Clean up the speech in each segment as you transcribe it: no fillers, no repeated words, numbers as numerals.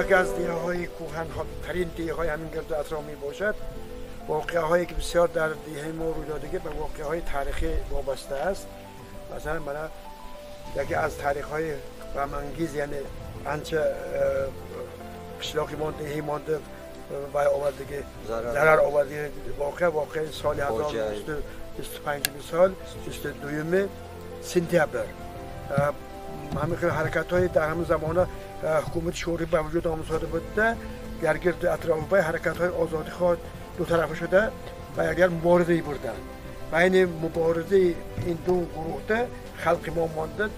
یکی از دیههای کوهن ترین دیههای همین گرد اطراف می باشد. واقعه هایی که بسیار در دیه ما روی داده به واقعه های تاریخی وابسته است. مثلا من یکی از تاریخ های غم انگیز، یعنی آنچه قشلاقی مانده دیهی مانده و آوردگی ضرر آورده واقع سال 1225 سال 22 سپتامبر. همین حرکت های در همون زمان حکومت شوروی به وجود آمده بوده. در گرد اطراف حرکت های آزادی خواه دو طرفه شده و اگر مبارزه بردن. بین مبارزه این دو گروه ده خلق ما مانده.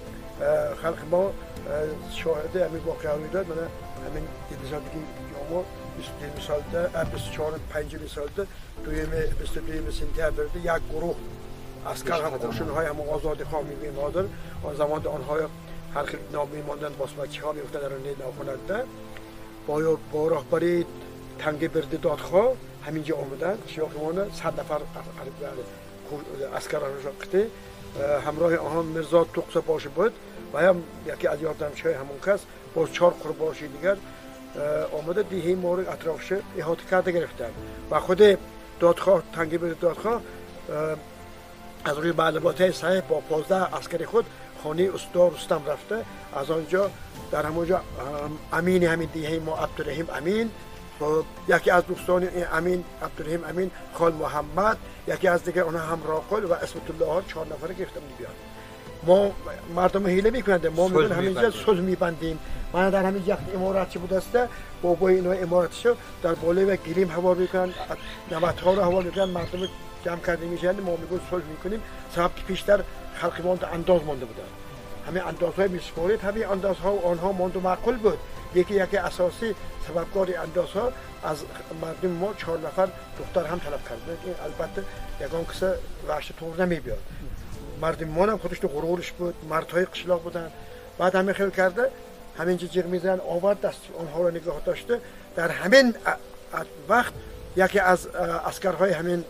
خلق ما شاهد همین واقعه هایی داد. من همین دیدسادگی ما 22 سال ده 24-25 سال ده 22 سپتامبر ده یک گروه اسکر هم قوشون های هم آزادی خواه میبین مادر آن زمان آنها هر خیلی نامی ماندن باسمچی ها میفتن در نید ناخونند ده با راهبری تنگه برده دادخواه همینجا آمدن شیاخیمان 100 نفر اسکر را قطعه همراه آنها مرزا توقسا باشه بود و هم یکی از یاردمچی های همون کس با 4 قرباشی دیگر آمده دیهی مورد اطرافش احاطه کرده گرفتن و خود دادخواه تنگه برده دادخواه از روی معلومات صحیح با 15 عسکر خود خانه استاد رستم رفته. از آنجا در همونجا امین همین دیهی ما عبدالرحیم امین، یکی از دوستان امین عبدالرحیم امین خال محمد، یکی از دیگر اونها همراه خود و اسمت الله ها 4 نفر گرفتم بیان. ما مردم حیله میکنند، ما میگن همینجا صلح میبندیم. من در همین یک امارات چه بود است بابای اینا اماراتشو در بالا و گریم هوا میکنن، نمت ها رو هوا میکنن، مردم جمع کرده میشن. ما میگن صلح میکنیم. سبب پیشتر خلق مانده انداز مانده بودن. همه اندازهای میسپارید، همه اندازها و آنها مانده معقول بود. یکی اساسی سببکار اندازها از مردم ما 4 نفر دختر هم طلب کرده که البته یگان کسی وحش طور نمیبیاد. مردم ما هم خودش تو غرورش بود، مردهای قشلاق بودن. بعد همین خیل کرده همینجا جیغ میزنن آورد دست آنها رو نگاه داشته. در همین وقت یکی از اسکرهای همین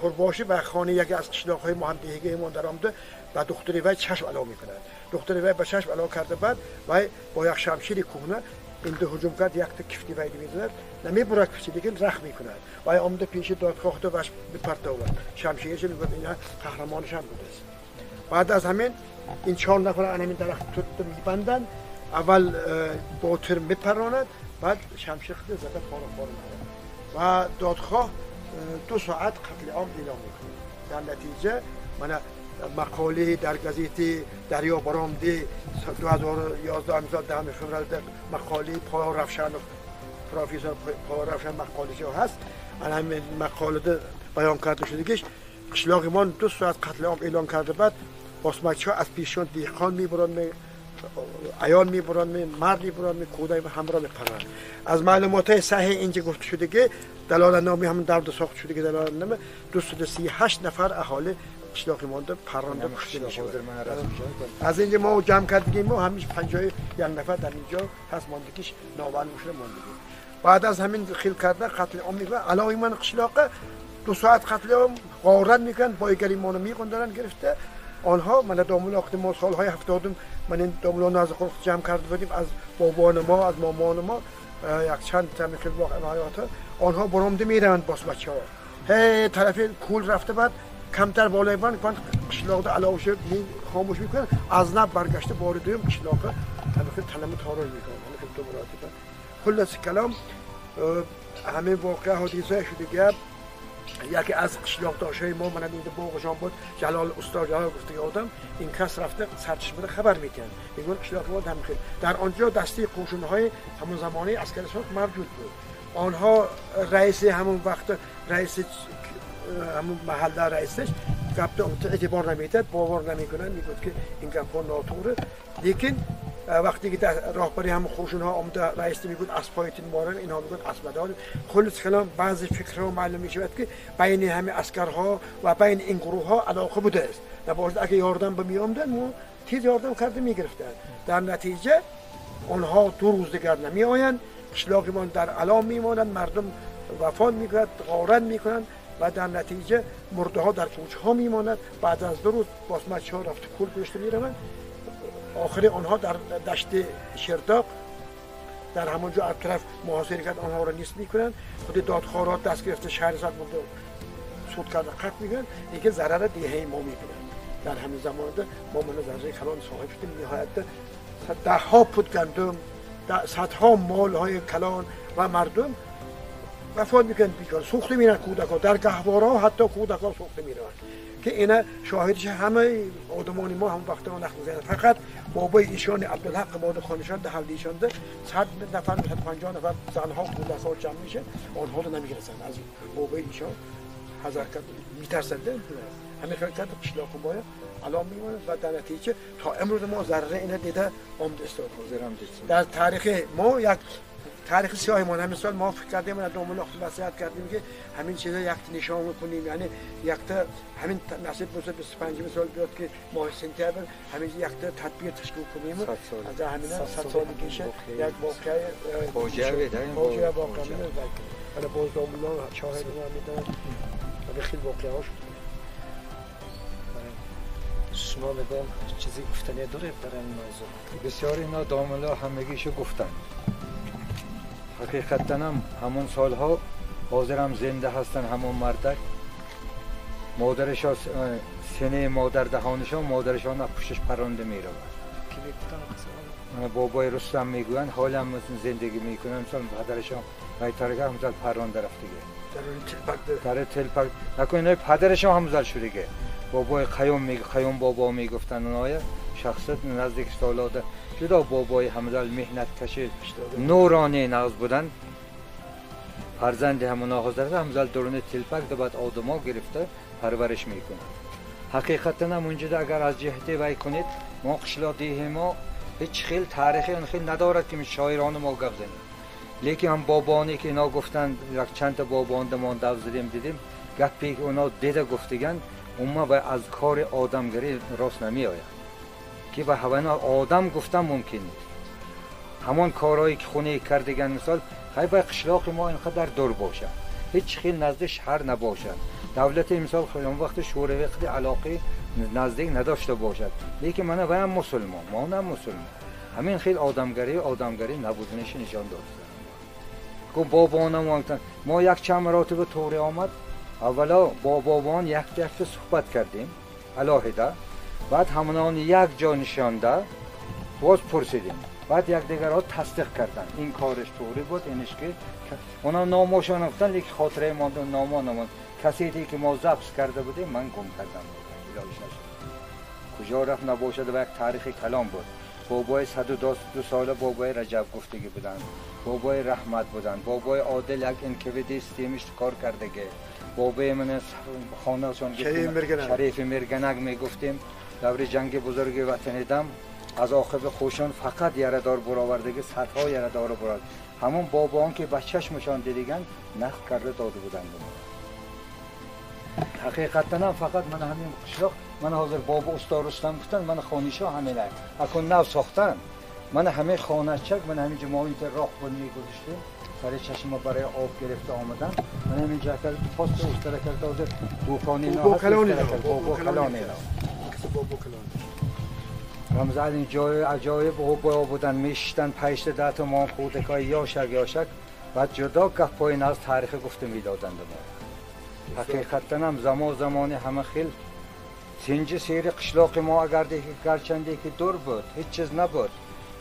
قرباشی و خانه یکی از قشلاق‌های ما هم دیگه ایمان در آمده و دختری وی چشم علا میکنند. دختری وی به چشم علا کرده بعد وی با یک شمشیر کهنه این دو هجوم کرد، یک تا کفتی وی میزند نمیبرد کفتی دیگه رخ میکند. وی آمده پیش دادخواه و وش بپرده آورد شمشیرش میگفت اینا قهرمانش هم بوده است. بعد از همین این 4 نفر همین درخت تو میبندن. اول با تر میپراند، بعد شمشیر خود زده پارو و دادخواه 2 ساعت قتل عام اعلام میکنه. در نتیجه من مقاله در گزیته دریا برآمده 2011 امضا 10 فوریه مقاله پایا رفشن پروفسور پایا رفشن مقاله‌اش هست. من همین مقاله بیان کرده شده که قشلاقمان 2 ساعت قتل عام اعلام کرده. بعد باسمچی‌ها از پیشون دیخان میبرن، عیال میبرن، مرد میبرن، کودک همراه میپرن. از معلومات صحیح اینجا گفته شده که دلال نامی همون درد ساخت شده که دلال نام 238 نفر اهالی قشلاقی مانده پرنده کشته میشه. از اینجا ما جمع کردیم ما همیشه 51 نفر در اینجا هست ماندگیش ناوان مشره ماندگی. بعد از همین خیل کرده قتل عام میکنه. علاوه من قشلاق 2 ساعت قتل عام غارت میکنن، پایگری مانو میگندرن گرفته. آنها من دامون وقتی ما سالهای 70 من این دامون ناز خود جمع کرده بودیم از بابان ما، از مامان ما، یک چند تا میخواد واقعا حیات آنها برآمده میرند باسمچی ها. هی طرف کول رفته بعد کمتر بالای بند کن قشلاق علاوه شد خاموش میکنن. از نب برگشته بار دوم قشلاق همین تلم تارو میکنن. همین تو مراتب خلاص کلام همه واقعه حادثه شده گپ. یکی از قشلاق داشتهای ما من این باغشان بود جلال استاد جلال گفته آدم این کس رفته سرچشمه خبر میکنه میگن قشلاق ما هم خیلی در آنجا دستی قوشونهای همون زمانی عسکر سرخ موجود بود. آنها رئیس همون وقت رئیس همون محله رئیسش گفت اعتبار نمیداد، باور نمیکنن، میگفت که این گپا ناتوره. لیکن وقتی که راهبری هم خوشونها آمده رئیس میگفت اسبایتین مارن، اینها میگفت اسبدار. خلاص کلام بعضی فکرها معلوم میشود که بین همه اسکرها و بین این گروه ها علاقه بوده است. نباشد اگه یاردم به میامدن مو تیز یاردم کرده میگرفتن. در نتیجه آنها 2 روز دیگر نمی آیند. قشلاقمان در علام میمانند، مردم وفات میکنند، غارت میکنند و در نتیجه مرده ها در کوچه ها میماند. بعد از 2 روز باسمچی ها رفت کول گشته میروند. آخری آنها در دشت شرداق در همونجا از طرف محاصره کرد آنها را نیست میکنن. خود دادخوارات دست گرفته شهرزاد مونده سود کردن قطع میکنن. اینکه ضرر دیهه ما میکنن. در همین زمان ما من زرزه کلان صاحب شدیم. نهایت ده ها پود گندم، صدها مال های کلان و مردم وفات میکنن بیکار. سوخته میرن کودکا در گهوارا، حتی کودکا سوخته میرن که اینا شاهدش همه آدمانی ما هم وقت ما نخل زیاد. فقط بابای ایشان عبدالحق باد خانشان ده حولی ایشان ده 100 نفر 150 نفر زنها کودکا جمع میشه، آنها رو نمیگرسن. از بابای ایشان حضرت میترسن همه خیلی کرد قشلاق و باید الان میمونه و در نتیجه تا امروز ما ضرره اینه دیده آمد استاد. در تاریخ ما یک تاریخ سیاه ما همین سال ما فکر کردیم و دوم نقطه وصیت کردیم که همین چیزا یک نشان میکنیم. یعنی یک تا همین نصیب بود 25 سال بیاد که ماه سپتامبر همین یک تا تدبیر تشکیل کنیم. از همین 100 سال میشه یک واقعه فاجعه واقعا برای باز دوملا شاهد ما میدن و خیلی واقعه شما بگم چیزی گفتنی داره برای این موضوع؟ بسیار اینا داملا همگیشو گفتن. حقیقتا هم همون سالها حاضر هم زنده هستن همون مردک. مادرشان سینه مادر دهانشان مادرشان از پشتش پرنده میره. کی میگفتن؟ بابای رستم میگوین حالا هم زندگی میکنن. مثلا پدرشان بیترگه همزال پرنده رفتگه در تلپک نکنه پدرشان همزال شدگه. بابای قیوم بابا میگفتن اونها شخصیت نزدیک سالاده جدا بابای همزال مهنت کشید نورانی ناز بودن. فرزند همونا حضرت همزال درون تلپک بعد آدما گرفته پرورش میکنه. حقیقتا هم اونجا اگر از جهتی وای کنید ما قشلا دیه ما هیچ خیل تاریخی اون خیل ندارد که شاعران ما گپ زنیم. لیکن هم بابانی که اینا گفتن یک چند تا بابان دمان داوزدیم دیدیم گپی که اونا دیده گفتگن اما و از کار آدمگری راست نمی آید که به هوانا آدم گفتن ممکن نیست. همان کارهایی که خونه کردگن مثال خیلی باید قشلاق ما اینقدر دور باشه هیچ خیلی نزد شهر نباشد. دولت مثال خیلی وقت شوره وقت علاقه نزدیک نداشته باشد. لیکن من باید مسلمان ما هم مسلمان همین خیلی آدمگری نبودنش نشان داد. که بابانم ما یک چند مراتب طوری آمد. اولا با بابان یک صحبت کردیم علاهده. بعد همونان یک جا نشانده باز پرسیدیم. بعد یک دیگر ها تصدیق کردن این کارش طوری بود اینش که اونا ناموشان گفتن لیک خاطره ماند نامانمان کسی دی که ما ضبط کرده بودیم من گم کردم کجا رفت نباشد و یک تاریخ کلام بود. بابای 102 ساله بابای رجب گفتگی بودن، بابای رحمت بودن، بابای عادل یک انکویدی سیستمش کار کردگه. بابای من خانه شون شریف مرگنک میگفتیم دور جنگ بزرگ وطن دم از عاقب خوشان فقط یردار برآوردگی صدها یردار برآورد. همون باباان که بچه‌شون دیدن نقد کرده داده بودند. حقیقتا هم فقط من همین قشلاق من حاضر بابا استاد رستم گفتن من خانیشا همینه اكون نو ساختن من همه خانه چک من همین جماعی راه بنی گذاشتم سر چشم برای آب گرفته آمدن. من همین جاکل پست اشتراک کرده دوکانی نه بابا کلانی رمضان این جای عجایب بابا بودن میشتن پیشت دات ما خودکای یاشک بعد جدا گپای از تاریخ گفته میدادند ما. حقیقتا هم زمان همه خیل سنج سیر قشلاق ما اگر گرچنده که دور بود هیچ چیز نبود.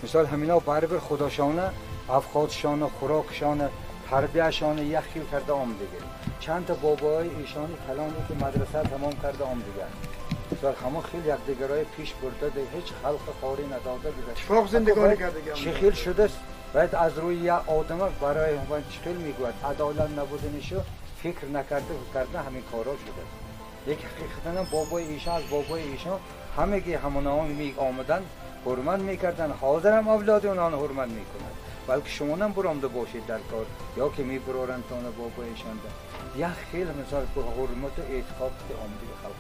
مثال همینا برابر خداشانه افخاذشان خوراکشان تربیهشان یخی کرده آمدگی. چند تا بابای ایشان کلانی که مدرسه تمام کرده آمدگی. مثال همه خیلی یک دیگرای پیش برده هیچ خلق خاری نداده بوده. اتفاق زندگانی کرده چه خیل شده باید از روی یک آدم برای من چه خیل میگوید عدالت نبودنشو فکر نکرده همین کارا شده. یک حقیقتا بابای ایشان از بابای ایشان همگی همونان میگ آمدن حرمت میکردن حاضر هم اولاد اونان حرمت میکنن بلکه شما هم برآمده باشید در کار یا که میبرارن تان بابای ایشان یک خیل مثال به حرمت و اعتقاد که آمده به خلق